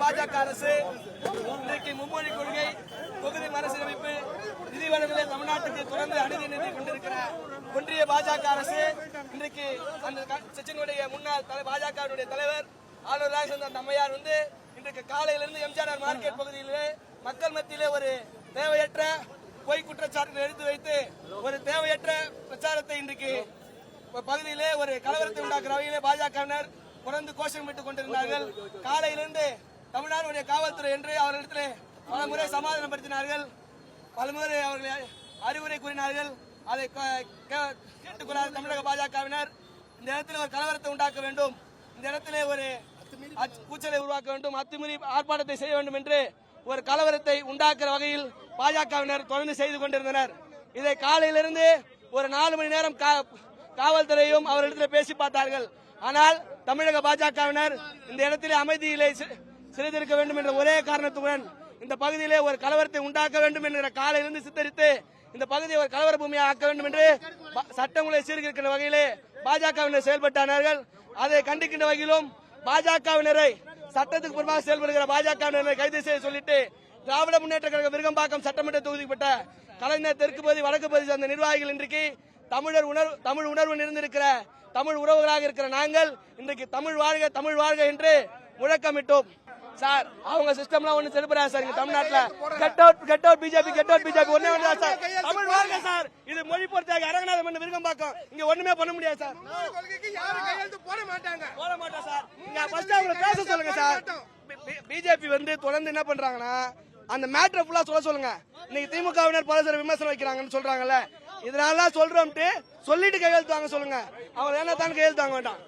பாஜக அரசு இன்றைக்கு மும்மொழி கொள்கை, தொகுதி மறுசீரமைப்பு, நிதி வழங்கலை தமிழ்நாட்டுக்கு தொடர்ந்து அநீதி நிறுத்திக் கொண்டிருக்கிற ஒன்றிய பாஜக அரசு இன்றைக்கு அந்த கட்சியினுடைய முன்னாள் பாஜகவினுடைய தலைவர் ஆளுநராக இருந்த அந்த அம்மையார் இன்றைக்கு காலையிலிருந்து எம்ஜிஆர் மார்க்கெட் பகுதியிலே மக்கள் மத்தியிலே ஒரு தேவையற்ற பொய் குற்றச்சாட்டுகள் எடுத்து வைத்து ஒரு தேவையற்ற பிரச்சாரத்தை இன்றைக்கு பகுதியிலே ஒரு கலவரத்தை உண்டாக்குற வகையிலே பாஜகவினர் தொடர்ந்து கோஷமிட்டுக் கொண்டிருந்தார்கள். காலையிலிருந்து தமிழ்நாடுடைய காவல்துறை என்று அவர்களிடத்தில் பலமுறை சமாதானப்படுத்தினார்கள், பலமுறை அவர்களை அறிவுரை கூறினார்கள். அதை கேட்டுக்கொள்ளாத தமிழக பாஜகவினர் இந்த இடத்தில் ஒரு கலவரத்தை உண்டாக்க வேண்டும், இந்த இடத்திலே ஒரு கூச்சலை உருவாக்க வேண்டும், அத்துமீறி ஆர்ப்பாட்டத்தை செய்ய வேண்டும் என்று ஒரு கலவரத்தை உண்டாக்குற வகையில் பாஜகவினர் தொடர்ந்து செய்து கொண்டிருந்தனர். இதை காலையிலிருந்து ஒரு 4 மணி நேரம் காவல்துறையும் அவர்களிடத்தில் பேசி பார்த்தார்கள். ஆனால் தமிழக பாஜகவினர் இந்த இடத்திலே அமைதியிலே சிறைத்திருக்க வேண்டும் என்ற ஒரே காரணத்துடன் இந்த பகுதியிலே ஒரு கலவரத்தை உண்டாக்க வேண்டும் என்கிற காலையிலிருந்து சித்தரித்து இந்த பகுதியை ஒரு கலவர பூமியாக ஆக்க வேண்டும் என்று சட்டங்களை சீர்கிருக்கின்ற வகையிலே பாஜகவினர் செயல்பட்டார்கள். அதை கண்டிக்கின்ற வகையிலும் பாஜகவினரை சட்டத்துக்கு புறமாக செயல்படுகிற பாஜகவினரை கைது செய்ய சொல்லிட்டு திராவிட முன்னேற்ற கழக விருகம்பாக்கம் சட்டமன்ற தொகுதிப்பட்ட கலைஞர் தெற்கு பகுதி வடக்கு பகுதி சேர்ந்த நிர்வாகிகள் இன்றைக்கு தமிழ் உணர்வு நிறைந்திருக்கிற தமிழ் உறவுகளாக இருக்கிற நாங்கள் இன்றைக்கு தமிழ் வாழ்க என்று முழக்கமிட்டோம். சார் அவங்க சிஸ்டம்லாம் ஒண்ணு செலுப்புறாங்க சார். தமிழ்நாட்டில் கெட் அவுட் பிஜேபி ஒன்னே ஒன்று சார். தமிழ் வாழ்க சார். இது மொழி பொறுத்தாக அரங்கநாதம் என்று விருகம்பாக்கம் இங்க ஒண்ணுமே பண்ண முடியாது சார். போட மாட்டாங்க சார். இங்க ஃபர்ஸ்ட் அவங்களை பேச சொல்லுங்க சார். பிஜேபி தொடர்ந்து என்ன பண்றாங்கன்னா அந்த மேட்டரை ஃபுல்லா சொல்லுங்க. இன்னைக்கு திமுகவினர் பல சில விமர்சனம் வைக்கிறாங்கன்னு சொல்றாங்கல்ல, இதனால சொல்றோம்ட்டு சொல்லிட்டு கையெழுத்து வாங்க சொல்லுங்க. அவங்க என்ன தான் கையெழுத்து வாங்க வேண்டாம்.